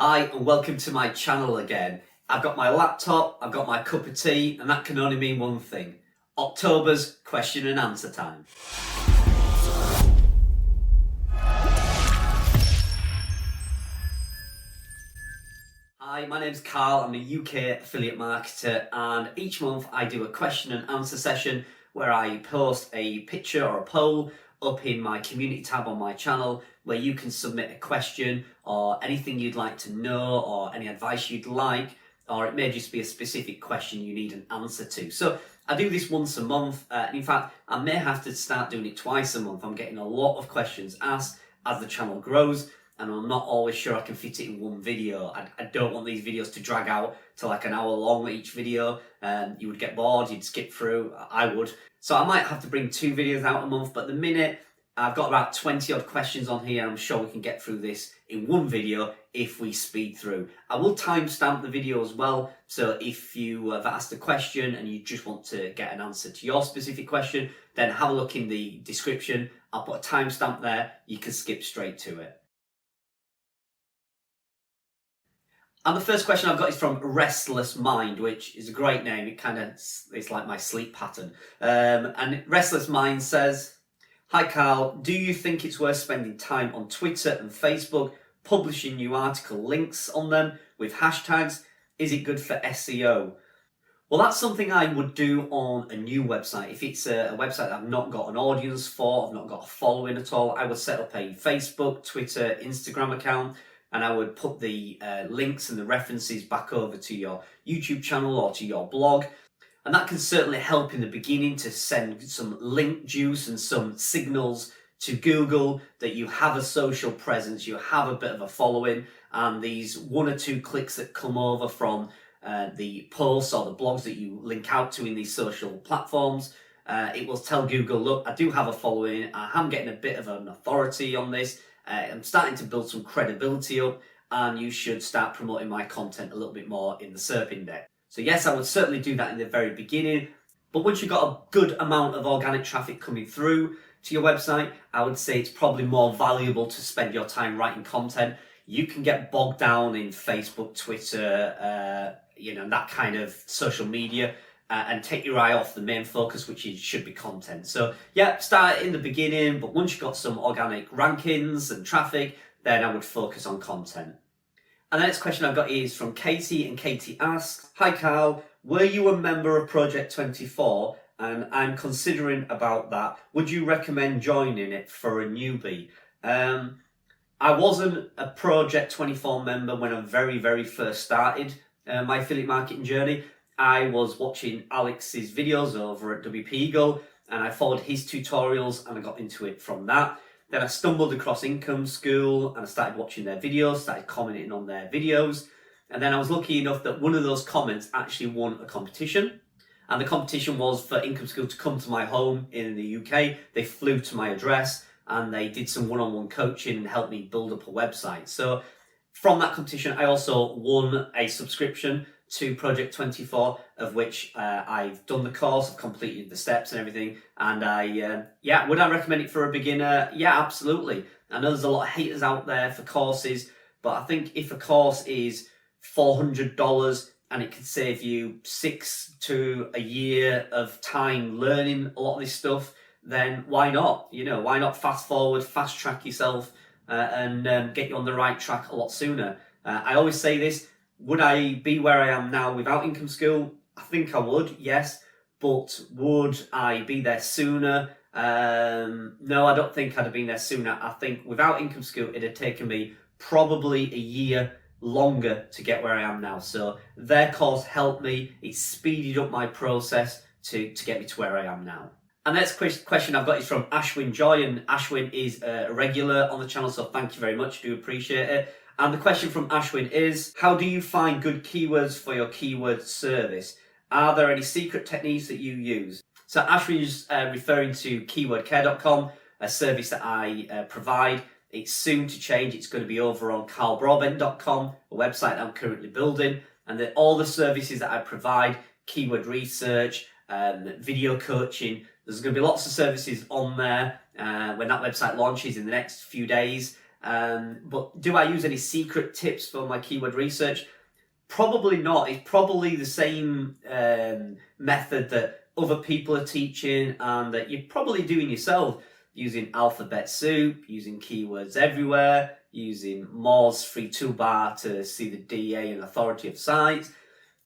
Hi and welcome to my channel again. I've got my laptop, I've got my cup of tea, and that can only mean one thing. October's question and answer time. Hi, my name's Carl, I'm a UK affiliate marketer, and each month I do a question and answer session where I post a picture or a poll up in my community tab on my channel where you can submit a question or anything you'd like to know or any advice you'd like, or it may just be a specific question you need an answer to. So I do this once a month. In fact, I may have to start doing it twice a month. I'm getting a lot of questions asked as the channel grows, and I'm not always sure I can fit it in one video. I don't want these videos to drag out to like an hour long each video. You would get bored, you'd skip through, I would. So I might have to bring 2 videos out a month, but at the minute I've got about 20 odd questions on here. I'm sure we can get through this in one video if we speed through. I will timestamp the video as well, so if you have asked a question and you just want to get an answer to your specific question, then have a look in the description. I'll put a timestamp there, you can skip straight to it. And the first question I've got is from Restless Mind, which is a great name. It's like my sleep pattern. And Restless Mind says, "Hi Carl, do you think it's worth spending time on Twitter and Facebook, publishing new article links on them with hashtags? Is it good for SEO? Well, that's something I would do on a new website. If it's a website that I've not got an audience for, I've not got a following at all, I would set up a Facebook, Twitter, Instagram account, and I would put the links and the references back over to your YouTube channel or to your blog. And that can certainly help in the beginning to send some link juice and some signals to Google that you have a social presence, you have a bit of a following, and these 1 or 2 clicks that come over from the posts or the blogs that you link out to in these social platforms, it will tell Google, look, I do have a following, I am getting a bit of an authority on this, I'm starting to build some credibility up, and you should start promoting my content a little bit more in the SERP index. So yes, I would certainly do that in the very beginning, but once you've got a good amount of organic traffic coming through to your website, I would say it's probably more valuable to spend your time writing content. You can get bogged down in Facebook, Twitter, that kind of social media, and take your eye off the main focus, which should be content. So yeah, start in the beginning, but once you've got some organic rankings and traffic, then I would focus on content. And the next question I've got is from Katie, and Katie asks, "Hi Carl, were you a member of Project 24? And I'm considering about that. Would you recommend joining it for a newbie?" I wasn't a Project 24 member when I very, very first started my affiliate marketing journey. I was watching Alex's videos over at WP Eagle, and I followed his tutorials and I got into it from that. Then I stumbled across Income School and I started watching their videos, started commenting on their videos. And then I was lucky enough that one of those comments actually won a competition. And the competition was for Income School to come to my home in the UK. They flew to my address and they did some one-on-one coaching and helped me build up a website. So from that competition, I also won a subscription to Project 24, of which I've done the course, I've completed the steps and everything, and would I recommend it for a beginner? Yeah, absolutely. I know there's a lot of haters out there for courses, but I think if a course is $400 and it could save you 6 to a year of time learning a lot of this stuff, then why not? Why not fast forward, fast track yourself, and get you on the right track a lot sooner? I always say this, would I be where I am now without Income School? I think I would, yes. But would I be there sooner? No, I don't think I'd have been there sooner. I think without Income School, it'd have taken me probably a year longer to get where I am now. So their course helped me. It speeded up my process to get me to where I am now. And the next question I've got is from Ashwin Joy, and Ashwin is a regular on the channel, so thank you very much, do appreciate it. And the question from Ashwin is, how do you find good keywords for your keyword service? Are there any secret techniques that you use? So Ashwin is referring to keywordcare.com, a service that I provide. It's soon to change. It's going to be over on carlbroadbent.com, a website that I'm currently building. And then all the services that I provide, keyword research, video coaching, there's going to be lots of services on there when that website launches in the next few days. But do I use any secret tips for my keyword research? Probably not. It's probably the same method that other people are teaching and that you're probably doing yourself, using alphabet soup, using keywords everywhere, using Moz free toolbar to see the DA and authority of sites.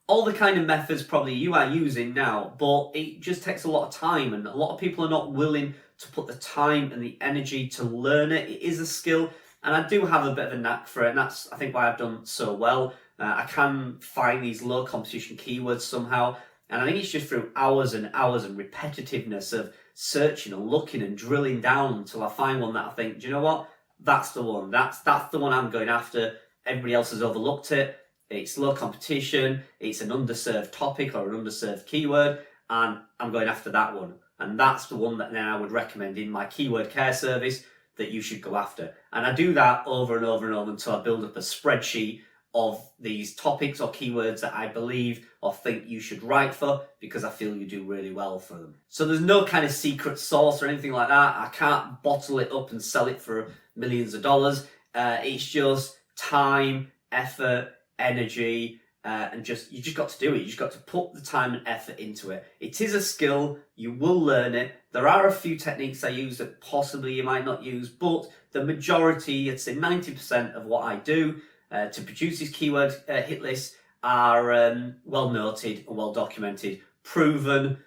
All the kind of methods probably you are using now, but it just takes a lot of time, and a lot of people are not willing to put the time and the energy to learn it. It is a skill, and I do have a bit of a knack for it, and that's, I think, why I've done so well. I can find these low competition keywords somehow, and I think it's just through hours and hours and repetitiveness of searching and looking and drilling down until I find one that I think, do you know what? That's the one. That's the one I'm going after. Everybody else has overlooked it. It's low competition, it's an underserved topic or an underserved keyword, and I'm going after that one. And that's the one that then I would recommend in my keyword care service that you should go after. And I do that over and over and over until I build up a spreadsheet of these topics or keywords that I believe or think you should write for, because I feel you do really well for them. So there's no kind of secret sauce or anything like that. I can't bottle it up and sell it for millions of dollars. It's just time, effort, energy, and you just got to do it. You just got to put the time and effort into it. It is a skill. You will learn it. There are a few techniques I use that possibly you might not use, but the majority, I'd say 90% of what I do to produce these keyword hit lists are well noted and well documented, proven.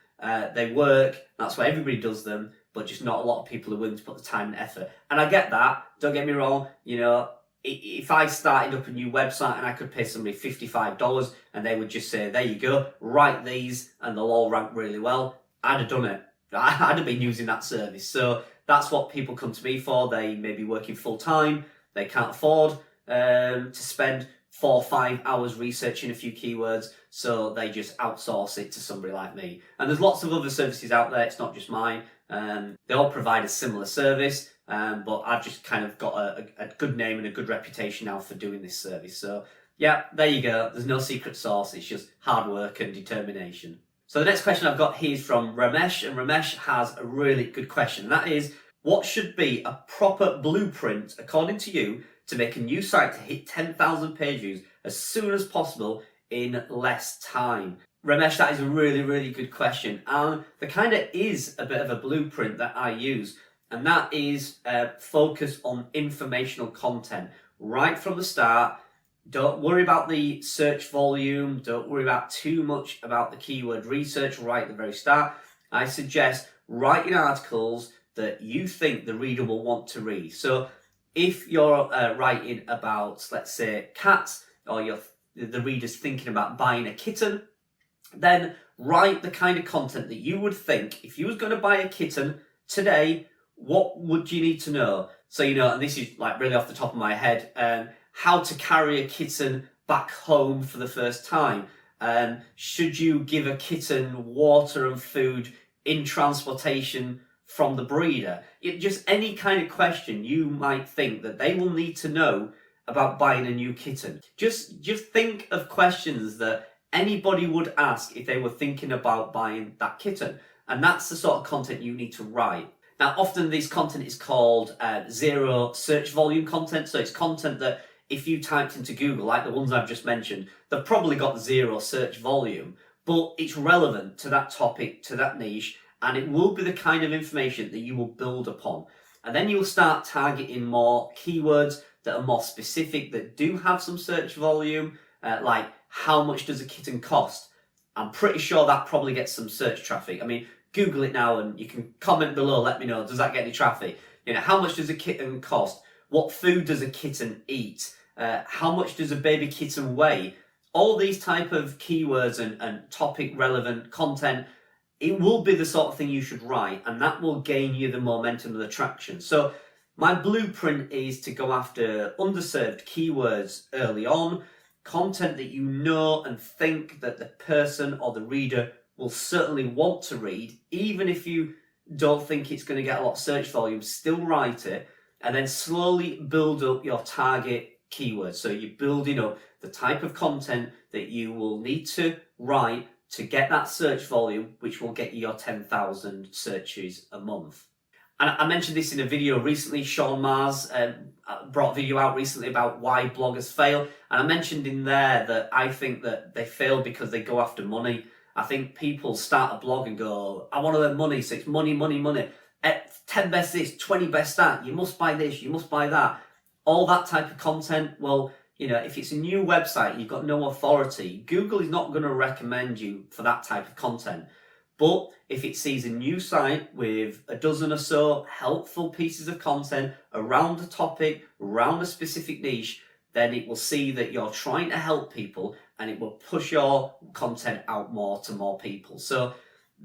They work. That's why everybody does them, but just not a lot of people are willing to put the time and effort. And I get that. Don't get me wrong. You know, if I started up a new website and I could pay somebody $55 and they would just say, there you go, write these and they'll all rank really well, I'd have done it. I'd have been using that service. So that's what people come to me for. They may be working full time. They can't afford to spend 4 or 5 hours researching a few keywords. So they just outsource it to somebody like me. And there's lots of other services out there. It's not just mine. They all provide a similar service. But I've just kind of got a good name and a good reputation now for doing this service. So yeah, there you go. There's no secret sauce. It's just hard work and determination. So the next question I've got here is from Ramesh, and Ramesh has a really good question. And that is, what should be a proper blueprint, according to you, to make a new site to hit 10,000 page views as soon as possible in less time? Ramesh, that is a really, really good question. And there kind of is a bit of a blueprint that I use. And that is focus on informational content right from the start. Don't worry about the search volume. Don't worry about too much about the keyword research right at the very start. I suggest writing articles that you think the reader will want to read. So if you're writing about, let's say, cats, or the reader's thinking about buying a kitten, then write the kind of content that you would think, if you was going to buy a kitten today, what would you need to know? So, you know, and this is like really off the top of my head, how to carry a kitten back home for the first time. Should you give a kitten water and food in transportation from the breeder? Just any kind of question you might think that they will need to know about buying a new kitten. Just think of questions that anybody would ask if they were thinking about buying that kitten. And that's the sort of content you need to write. Now, often this content is called zero search volume content. So it's content that if you typed into Google, like the ones I've just mentioned, they've probably got zero search volume, but it's relevant to that topic, to that niche, and it will be the kind of information that you will build upon. And then you'll start targeting more keywords that are more specific, that do have some search volume, like how much does a kitten cost? I'm pretty sure that probably gets some search traffic. I mean, Google it now and you can comment below, let me know, does that get any traffic? You know, how much does a kitten cost? What food does a kitten eat? How much does a baby kitten weigh? All these type of keywords and topic relevant content, it will be the sort of thing you should write, and that will gain you the momentum and the traction. So my blueprint is to go after underserved keywords early on, content that you know and think that the person or the reader will certainly want to read, even if you don't think it's going to get a lot of search volume, still write it, and then slowly build up your target keywords. So you're building up the type of content that you will need to write to get that search volume, which will get you your 10,000 searches a month. And I mentioned this in a video recently. Sean Mars brought a video out recently about why bloggers fail. And I mentioned in there that I think that they fail because they go after money. I think people start a blog and go, I want to earn money, so it's money, money, money. 10 best this, 20 best that, you must buy this, you must buy that. All that type of content, well, if it's a new website, you've got no authority, Google is not going to recommend you for that type of content. But if it sees a new site with a dozen or so helpful pieces of content around a topic, around a specific niche, then it will see that you're trying to help people and it will push your content out more to more people. So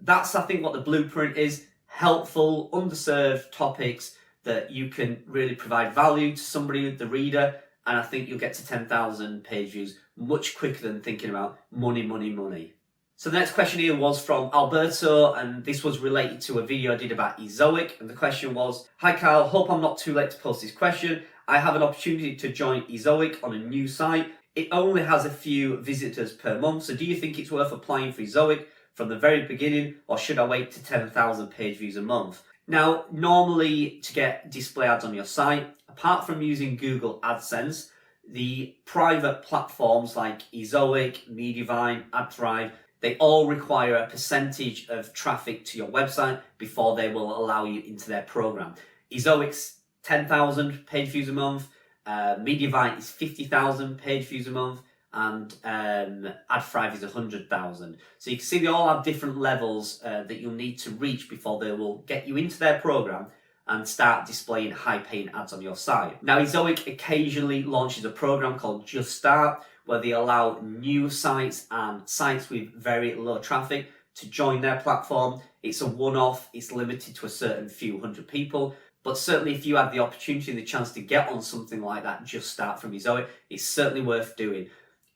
that's, I think, what the blueprint is. Helpful, underserved topics that you can really provide value to somebody, the reader, and I think you'll get to 10,000 page views much quicker than thinking about money, money, money. So the next question here was from Alberto, and this was related to a video I did about Ezoic, and the question was, hi Carl, hope I'm not too late to post this question. I have an opportunity to join Ezoic on a new site. It only has a few visitors per month, so do you think it's worth applying for Ezoic from the very beginning, or should I wait to 10,000 page views a month? Now, normally to get display ads on your site, apart from using Google AdSense, the private platforms like Ezoic, Mediavine, AdThrive, they all require a percentage of traffic to your website before they will allow you into their program. Ezoic's 10,000 page views a month, Mediavine is 50,000 page views a month, and AdThrive is 100,000. So you can see they all have different levels that you'll need to reach before they will get you into their program and start displaying high-paying ads on your site. Now, Ezoic occasionally launches a program called Just Start, where they allow new sites and sites with very low traffic to join their platform. It's a one-off, it's limited to a certain few hundred people, but certainly if you have the opportunity and the chance to get on something like that, Just Start from Ezoic, it's certainly worth doing.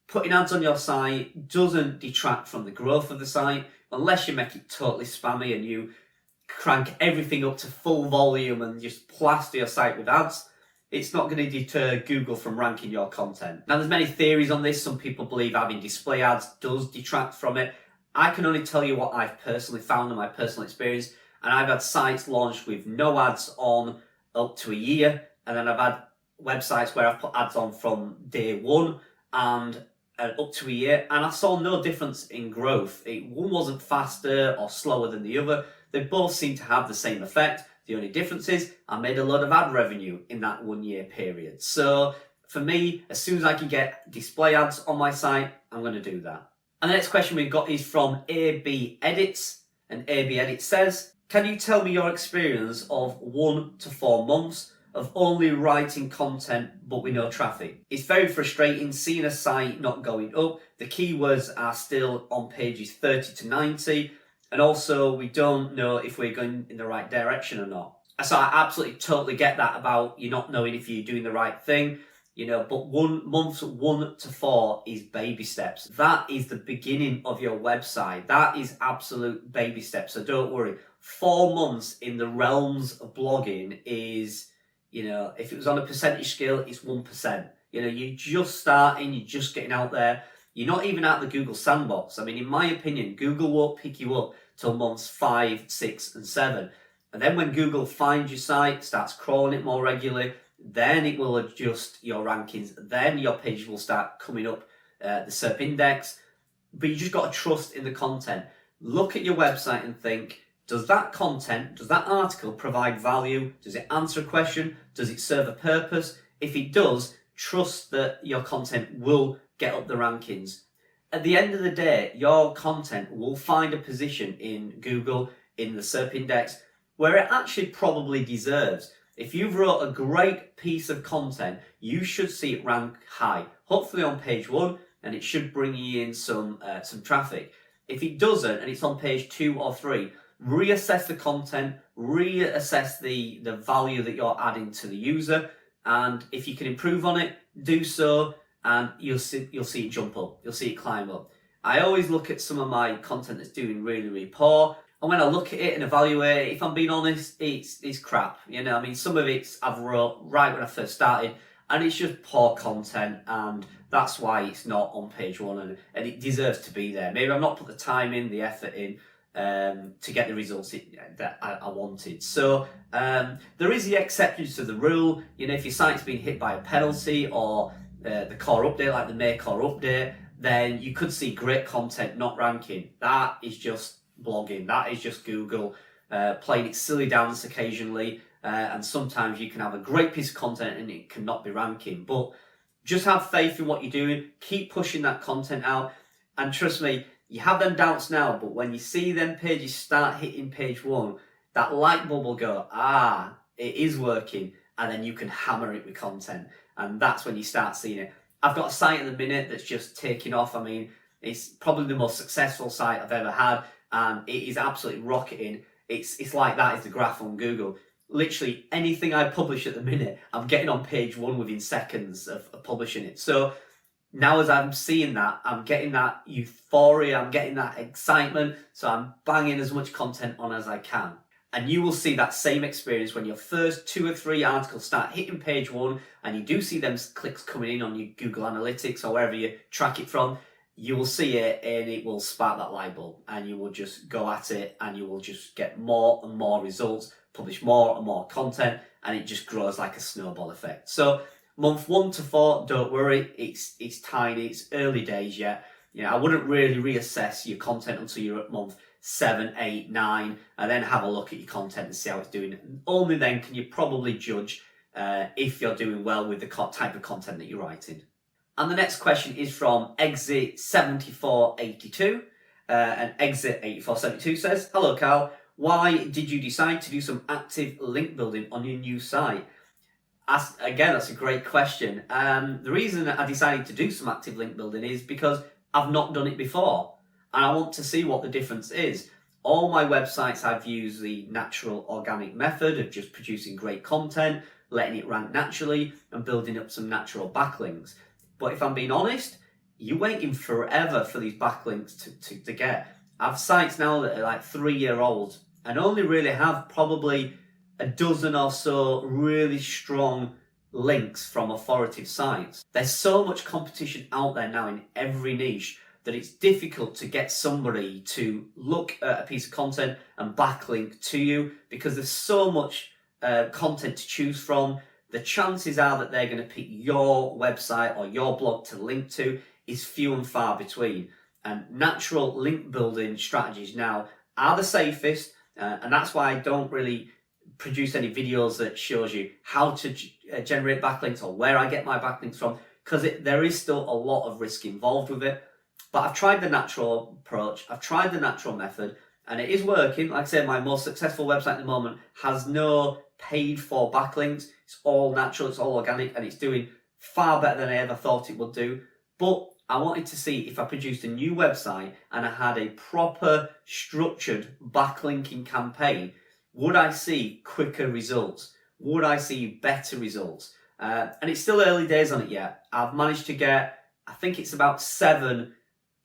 Putting ads on your site doesn't detract from the growth of the site, unless you make it totally spammy and you crank everything up to full volume and just plaster your site with ads. It's not going to deter Google from ranking your content. Now, there's many theories on this. Some people believe having display ads does detract from it. I can only tell you what I've personally found in my personal experience, and I've had sites launched with no ads on up to a year, and then I've had websites where I've put ads on from day one and up to a year, and I saw no difference in growth. One wasn't faster or slower than the other. They both seem to have the same effect. The only difference is I made a lot of ad revenue in that 1 year period. So for me, as soon as I can get display ads on my site, I'm going to do that. And the next question we've got is from AB Edits. And AB Edits says, can you tell me your experience of 1 to 4 months of only writing content but with no traffic? It's very frustrating seeing a site not going up. The keywords are still on pages 30 to 90. And also, we don't know if we're going in the right direction or not. So I absolutely totally get that about you not knowing if you're doing the right thing, but 1 month, 1 to 4 is baby steps. That is the beginning of your website. That is absolute baby steps. So don't worry. 4 months in the realms of blogging is, if it was on a percentage scale, it's 1%. You're just starting, you're just getting out there. You're not even out the Google sandbox. I mean, in my opinion, Google won't pick you up till months 5, 6, and 7. And then when Google finds your site, starts crawling it more regularly, then it will adjust your rankings. Then your page will start coming up the SERP index. But you just got to trust in the content. Look at your website and think, does that content, does that article provide value? Does it answer a question? Does it serve a purpose? If it does, trust that your content will get up the rankings. At the end of the day, your content will find a position in Google, in the SERP index, where it actually probably deserves. If you've wrote a great piece of content, you should see it rank high, hopefully on page 1, and it should bring you in some traffic. If it doesn't, and it's on page 2 or 3, reassess the content, reassess the value that you're adding to the user, and if you can improve on it, do so, and you'll see it jump up, you'll see it climb up. I always look at some of my content that's doing really, really poor, and when I look at it and evaluate it, if I'm being honest, it's crap. Some of it's I've wrote right when I first started, and it's just poor content, and that's why it's not on page 1, and it deserves to be there. Maybe I've not put the time in, the effort in, to get the results that I wanted. So there is the exceptions to the rule. You know, if your site's been hit by a penalty or the core update, like the May core update, then you could see great content not ranking. That is just blogging. That is just Google playing its silly dance occasionally. And sometimes you can have a great piece of content and it cannot be ranking. But just have faith in what you're doing. Keep pushing that content out. And trust me, you have them doubts now, but when you see them pages start hitting page 1, that light bulb will go, it is working. And then you can hammer it with content. And that's when you start seeing it. I've got a site at the minute that's just taking off. I mean, it's probably the most successful site I've ever had. And it is absolutely rocketing. It's like that is the graph on Google. Literally anything I publish at the minute, I'm getting on page 1 within seconds of publishing it. So now as I'm seeing that, I'm getting that euphoria, I'm getting that excitement. So I'm banging as much content on as I can. And you will see that same experience when your first 2 or 3 articles start hitting page 1 and you do see them clicks coming in on your Google Analytics or wherever you track it from. You will see it and it will spark that light bulb and you will just go at it and you will just get more and more results, publish more and more content, and it just grows like a snowball effect. So month 1 to 4, don't worry, it's tiny, it's early days yet. You know, I wouldn't really reassess your content until you're at month 7, 8, 9, and then have a look at your content and see how it's doing. And only then can you probably judge if you're doing well with the type of content that you're writing. And the next question is from Exit7482. And Exit8472 says, "Hello, Carl. Why did you decide to do some active link building on your new site?" Again, that's a great question. The reason that I decided to do some active link building is because I've not done it before. And I want to see what the difference is. All my websites, I've used the natural organic method of just producing great content, letting it rank naturally, and building up some natural backlinks. But if I'm being honest, you're waiting forever for these backlinks to get. I have sites now that are like 3-year-old and only really have probably a dozen or so really strong links from authoritative sites. There's so much competition out there now in every niche that it's difficult to get somebody to look at a piece of content and backlink to you because there's so much content to choose from. The chances are that they're going to pick your website or your blog to link to is few and far between. And natural link building strategies now are the safest, and that's why I don't really produce any videos that shows you how to generate backlinks or where I get my backlinks from, because there is still a lot of risk involved with it. But I've tried the natural approach, I've tried the natural method, and it is working. Like I said, my most successful website at the moment has no paid for backlinks. It's all natural, it's all organic, and it's doing far better than I ever thought it would do. But I wanted to see if I produced a new website and I had a proper structured backlinking campaign, would I see quicker results? Would I see better results? And it's still early days on it yet. I've managed to get, I think it's about 7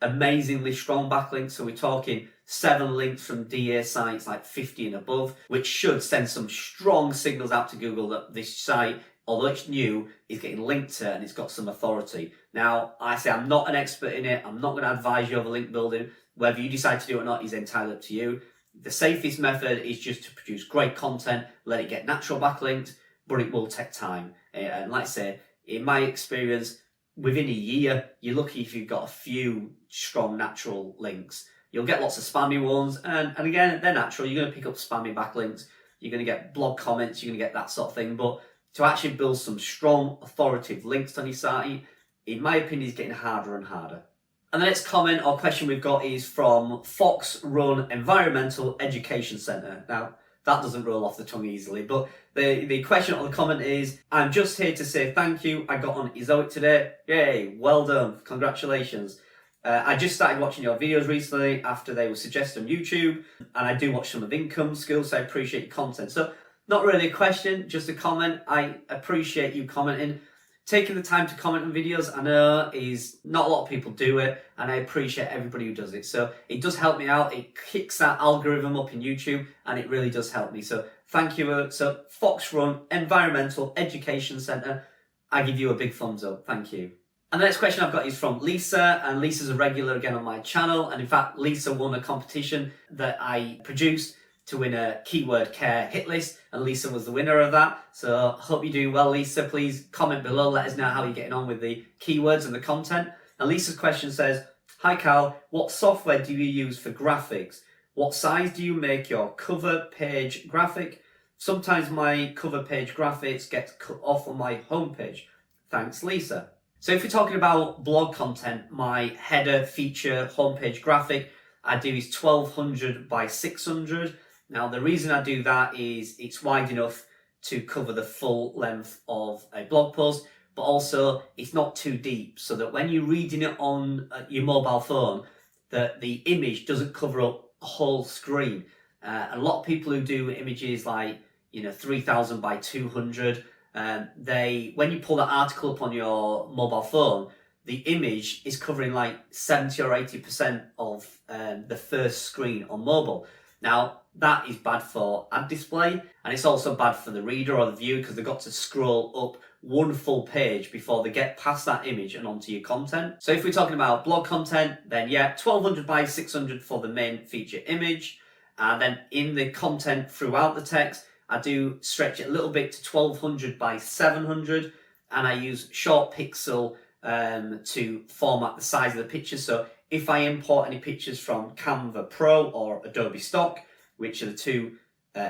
amazingly strong backlinks. So we're talking 7 links from DA sites like 50 and above, which should send some strong signals out to Google that this site, although it's new, is getting linked to and it's got some authority. Now, I say I'm not an expert in it. I'm not going to advise you over link building. Whether you decide to do it or not is entirely up to you. The safest method is just to produce great content, let it get natural backlinks, but it will take time. And like I say, in my experience, within a year, you're lucky if you've got a few strong natural links. You'll get lots of spammy ones, and again, they're natural. You're going to pick up spammy backlinks. You're going to get blog comments. You're going to get that sort of thing. But to actually build some strong, authoritative links on your site, in my opinion, is getting harder and harder. And the next comment or question we've got is from Fox Run Environmental Education Centre. Now, that doesn't roll off the tongue easily, but the question or the comment is, "I'm just here to say thank you. I got on Ezoic today. Yay, well done. Congratulations. I just started watching your videos recently after they were suggested on YouTube, and I do watch some of Income Skills, so I appreciate your content." So, not really a question, just a comment. I appreciate you commenting. Taking the time to comment on videos, I know is not a lot of people do it, and I appreciate everybody who does it. So it does help me out. It kicks that algorithm up in YouTube, and it really does help me. So thank you. So Fox Run Environmental Education Centre, I give you a big thumbs up. Thank you. And the next question I've got is from Lisa, and Lisa's a regular again on my channel. And in fact, Lisa won a competition that I produced to win a keyword care hit list, and Lisa was the winner of that. So hope you do well, Lisa. Please comment below, let us know how you're getting on with the keywords and the content. And Lisa's question says, hi Carl, what software do you use for graphics? What size do you make your cover page graphic? Sometimes my cover page graphics get cut off on my homepage. Thanks, Lisa. So if we're talking about blog content, my header, feature, homepage graphic I do is 1200 by 600. Now the reason I do that is it's wide enough to cover the full length of a blog post, but also it's not too deep, so that when you're reading it on your mobile phone, that the image doesn't cover up a whole screen. A lot of people who do images like 3000 by 200, when you pull that article up on your mobile phone, the image is covering like 70 or 80% of the first screen on mobile. Now that is bad for ad display, and it's also bad for the reader or the viewer, because they've got to scroll up one full page before they get past that image and onto your content. So if we're talking about blog content, then yeah, 1200 by 600 for the main feature image, and then in the content throughout the text, I do stretch it a little bit to 1200 by 700, and I use short pixel to format the size of the picture. So if I import any pictures from Canva Pro or Adobe Stock, which are the two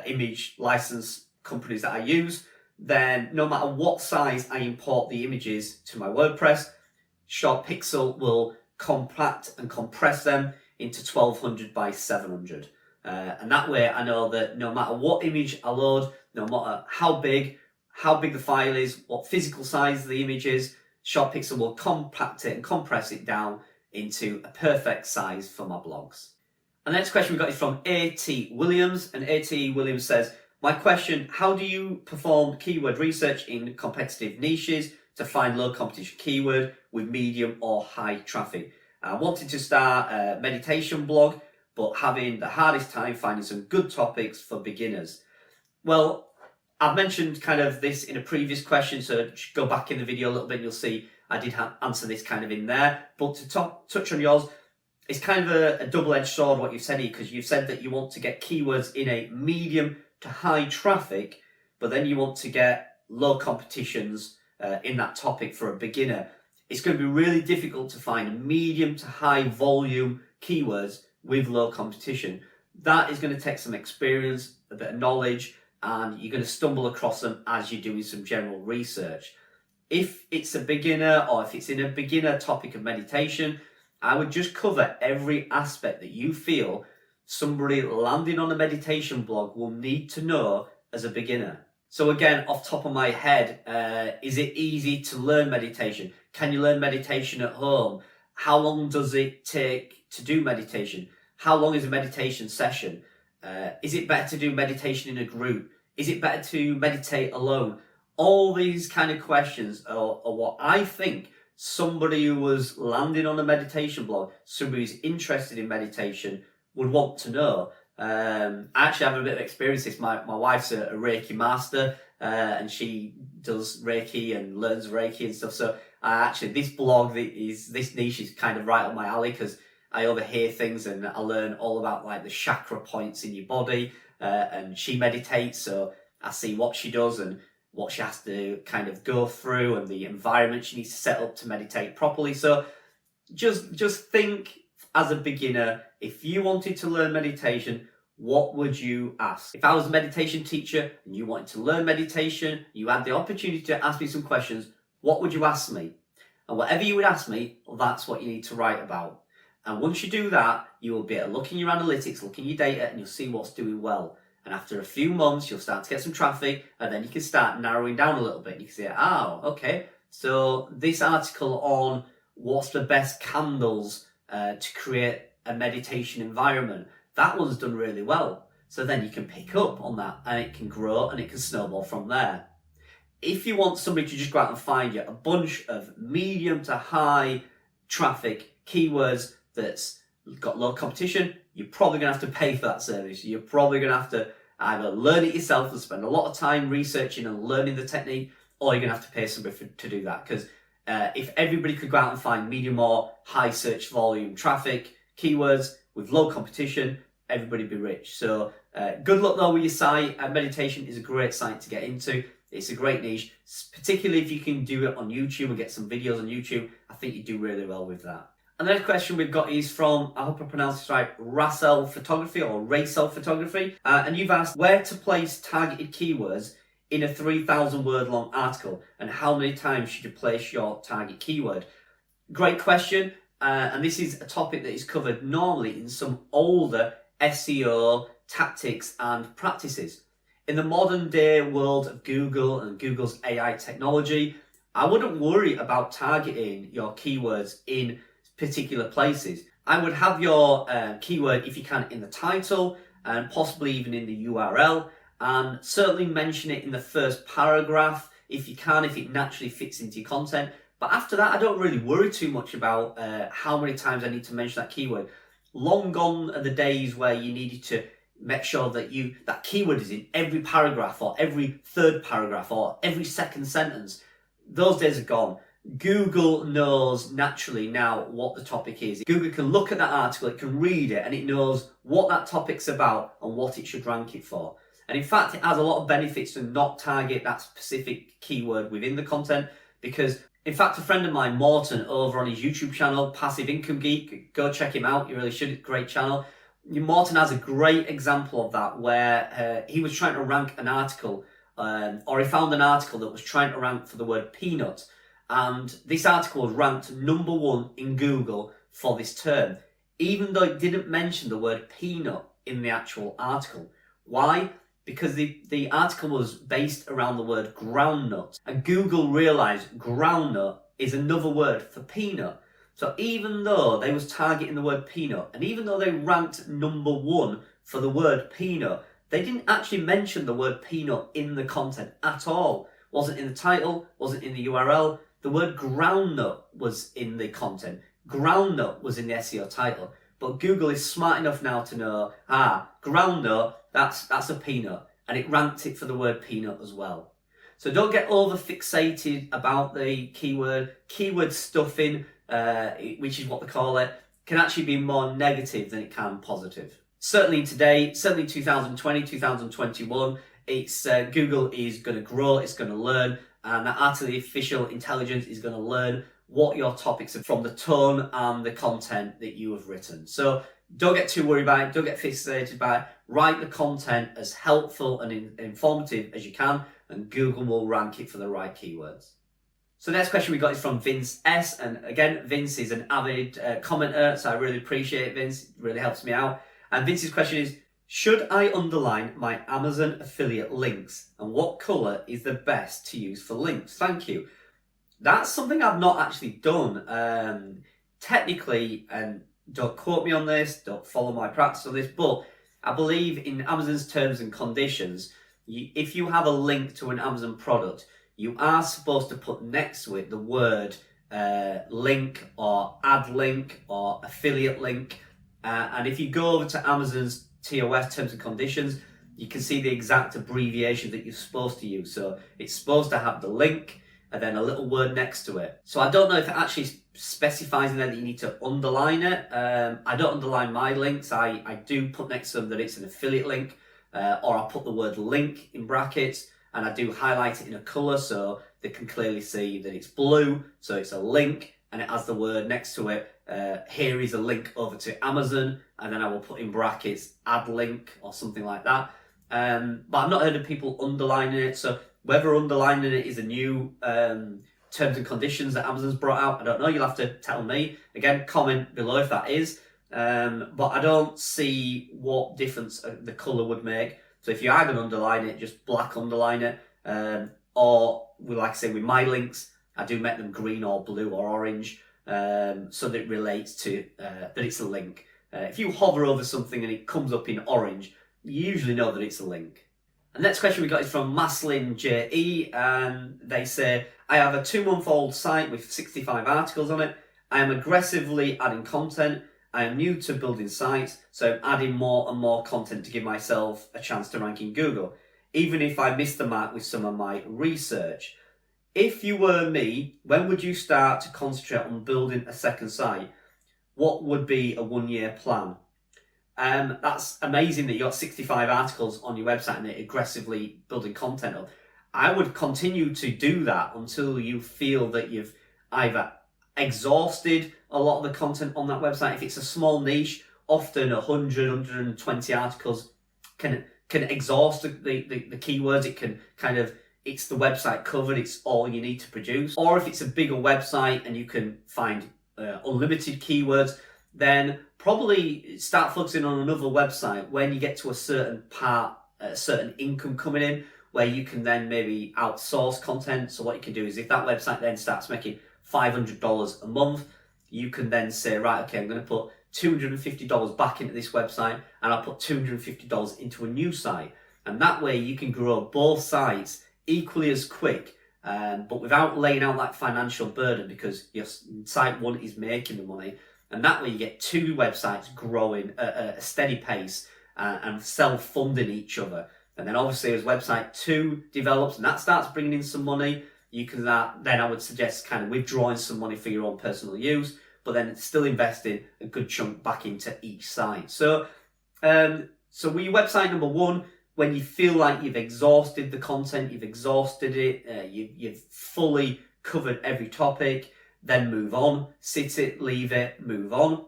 image license companies that I use, then no matter what size I import the images to my WordPress, Short Pixel will compact and compress them into 1200 by 700. And that way I know that no matter what image I load, no matter how big the file is, what physical size the image is, Short Pixel will compact it and compress it down into a perfect size for my blogs. And the next question we got is from A T Williams, and A T Williams says, my question, how do you perform keyword research in competitive niches to find low competition keyword with medium or high traffic? I wanted to start a meditation blog, but having the hardest time finding some good topics for beginners. Well, I've mentioned kind of this in a previous question, so go back in the video a little bit and you'll see I did answer this kind of in there. But to touch on yours, it's kind of a double-edged sword what you've said here, because you've said that you want to get keywords in a medium to high traffic, but then you want to get low competitions in that topic for a beginner. It's going to be really difficult to find medium to high volume keywords with low competition. That is going to take some experience, a bit of knowledge, and you're going to stumble across them as you're doing some general research. If it's a beginner, or if it's in a beginner topic of meditation, I would just cover every aspect that you feel somebody landing on a meditation blog will need to know as a beginner. So again, off top of my head, is it easy to learn meditation? Can you learn meditation at home? How long does it take to do meditation? How long is a meditation session? Is it better to do meditation in a group? Is it better to meditate alone? All these kind of questions are what I think somebody who was landing on a meditation blog, somebody who's interested in meditation, would want to know. I actually have a bit of experience with this. My wife's a Reiki master, and she does Reiki and learns Reiki and stuff. So actually this blog, this niche is kind of right up my alley, because I overhear things and I learn all about like the chakra points in your body, and she meditates, so I see what she does and what she has to kind of go through and the environment she needs to set up to meditate properly. So just think, as a beginner, if you wanted to learn meditation, what would you ask? If I was a meditation teacher and you wanted to learn meditation, you had the opportunity to ask me some questions, what would you ask me? And whatever you would ask me, well, that's what you need to write about. And once you do that, you will be able to look in your analytics, look in your data, and you'll see what's doing well. And after a few months, you'll start to get some traffic, and then you can start narrowing down a little bit. You can say, oh, okay, so this article on what's the best candles to create a meditation environment, that one's done really well. So then you can pick up on that, and it can grow and it can snowball from there. If you want somebody to just go out and find you a bunch of medium to high traffic keywords that's got low competition, you're probably going to have to pay for that service. You're probably going to have to either learn it yourself and spend a lot of time researching and learning the technique, or you're going to have to pay somebody to do that, because If everybody could go out and find medium or high search volume traffic keywords with low competition, everybody would be rich. So good luck though with your site. Meditation is a great site to get into. It's a great niche, particularly if you can do it on YouTube and get some videos on YouTube. I think you do really well with that. And the next question we've got is from, I hope I pronounced this right, Rascel Photography or Rascel Photography. And you've asked where to place targeted keywords in a 3,000 word long article and how many times should you place your target keyword. Great question. And this is a topic that is covered normally in some older SEO tactics and practices. In the modern day world of Google and Google's AI technology, I wouldn't worry about targeting your keywords in particular places. I would have your keyword, if you can, in the title and possibly even in the URL, and certainly mention it in the first paragraph if you can, if it naturally fits into your content. But after that, I don't really worry too much about how many times I need to mention that keyword. Long gone are the days where you needed to make sure that that keyword is in every paragraph or every third paragraph or every second sentence. Those days are gone. Google knows naturally now what the topic is. Google can look at that article, it can read it, and it knows what that topic's about and what it should rank it for. And in fact, it has a lot of benefits to not target that specific keyword within the content, because in fact, a friend of mine, Morton, over on his YouTube channel, Passive Income Geek, go check him out, you really should, great channel. Morton has a great example of that where he was trying to rank an article, or he found an article that was trying to rank for the word peanut. And this article was ranked #1 in Google for this term, even though it didn't mention the word peanut in the actual article. Why? Because the article was based around the word groundnut. And Google realized groundnut is another word for peanut. So even though they was targeting the word peanut, and even though they ranked #1 for the word peanut, they didn't actually mention the word peanut in the content at all. Wasn't in the title, wasn't in the URL. The word groundnut was in the content. Groundnut was in the SEO title. But Google is smart enough now to know, groundnut, that's a peanut. And it ranked it for the word peanut as well. So don't get over fixated about the keyword. Keyword stuffing, which is what they call it, can actually be more negative than it can positive. Certainly today, certainly 2020, 2021, it's Google is going to grow, it's going to learn, and that artificial intelligence is going to learn what your topics are from the tone and the content that you have written. So don't get too worried about it, don't get fixated by it. Write the content as helpful and informative as you can, and Google will rank it for the right keywords. So the next question we got is from Vince S. And again, Vince is an avid commenter, so I really appreciate it, Vince. It really helps me out. And Vince's question is, should I underline my Amazon affiliate links? And what colour is the best to use for links? Thank you. That's something I've not actually done. Technically, and don't quote me on this, don't follow my practice on this, but I believe in Amazon's terms and conditions, if you have a link to an Amazon product, you are supposed to put next to it the word link or ad link or affiliate link. And if you go over to Amazon's TOS, terms and conditions, you can see the exact abbreviation that you're supposed to use. So it's supposed to have the link and then a little word next to it. So I don't know if it actually specifies in there that you need to underline it. I don't underline my links. I do put next to them that it's an affiliate link, or I put the word link in brackets, and I do highlight it in a colour so they can clearly see that it's blue, so it's a link, and it has the word next to it. Here is a link over to Amazon, and then I will put in brackets add link or something like that. But I've not heard of people underlining it, so whether underlining it is a new terms and conditions that Amazon's brought out, I don't know, you'll have to tell me. Again, comment below if that is. But I don't see what difference the colour would make. So if you are going to underline it, just black underline it. Or, like I say, with my links, I do make them green or blue or orange, so that it relates to that it's a link. If you hover over something and it comes up in orange, you usually know that it's a link. And the next question we got is from Maslin J E, and they say, I have a 2-month-old site with 65 articles on it. I am aggressively adding content. I am new to building sites, so I'm adding more and more content to give myself a chance to rank in Google, even if I miss the mark with some of my research. If you were me, when would you start to concentrate on building a second site? What would be a 1-year plan? That's amazing that you got 65 articles on your website and aggressively building content up. I would continue to do that until you feel that you've either exhausted a lot of the content on that website. If it's a small niche, often 100, 120 articles can exhaust the keywords. It can it's the website covered, it's all you need to produce. Or if it's a bigger website and you can find unlimited keywords, then probably start focusing on another website when you get to a certain part, a certain income coming in, where you can then maybe outsource content. So what you can do is, if that website then starts making $500 a month, you can then say, right, okay, I'm going to put $250 back into this website, and I'll put $250 into a new site. And that way you can grow both sites equally as quick, but without laying out that financial burden, because your site one is making the money. And that way you get two websites growing at a steady pace and self-funding each other. And then obviously as website 2 develops and that starts bringing in some money, you can then I would suggest kind of withdrawing some money for your own personal use, but then still investing a good chunk back into each site. So with your website number 1, when you feel like you've exhausted the content, you've exhausted it, you've fully covered every topic, then move on, sit it, leave it, move on.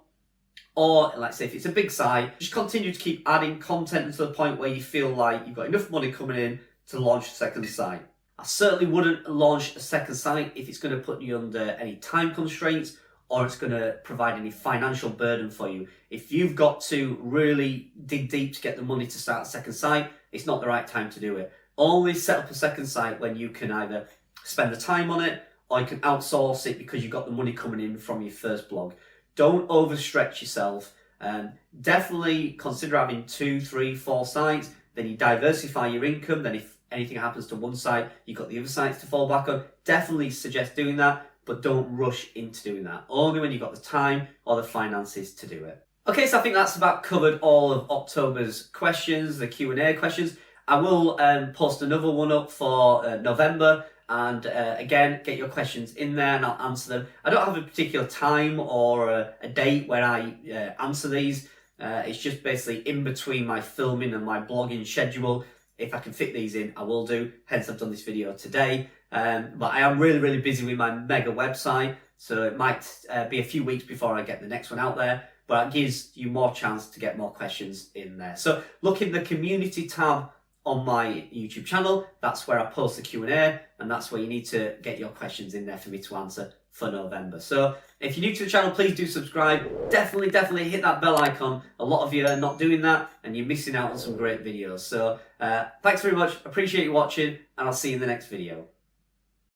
Or let's say if it's a big site, just continue to keep adding content to the point where you feel like you've got enough money coming in to launch a second site. I certainly wouldn't launch a second site if it's going to put you under any time constraints or it's going to provide any financial burden for you. If you've got to really dig deep to get the money to start a second site, it's not the right time to do it. Only set up a second site when you can either spend the time on it or you can outsource it because you've got the money coming in from your first blog. Don't overstretch yourself. Definitely consider having 2, 3, 4 sites. Then you diversify your income. Then if anything happens to one site, you've got the other sites to fall back on. Definitely suggest doing that, but don't rush into doing that. Only when you've got the time or the finances to do it. Okay, so I think that's about covered all of October's questions, the Q&A questions. I will post another one up for November. And again, get your questions in there and I'll answer them. I don't have a particular time or a date where I answer these. It's just basically in between my filming and my blogging schedule. If I can fit these in, I will do. Hence, I've done this video today. But I am really, really busy with my mega website. So it might be a few weeks before I get the next one out there. But it gives you more chance to get more questions in there. So look in the community tab on my YouTube channel. That's where I post the Q&A, and that's where you need to get your questions in there for me to answer for November. So if you're new to the channel, please do subscribe. Definitely hit that bell icon. A lot of you are not doing that and you're missing out on some great videos. So thanks very much. Appreciate you watching, and I'll see you in the next video.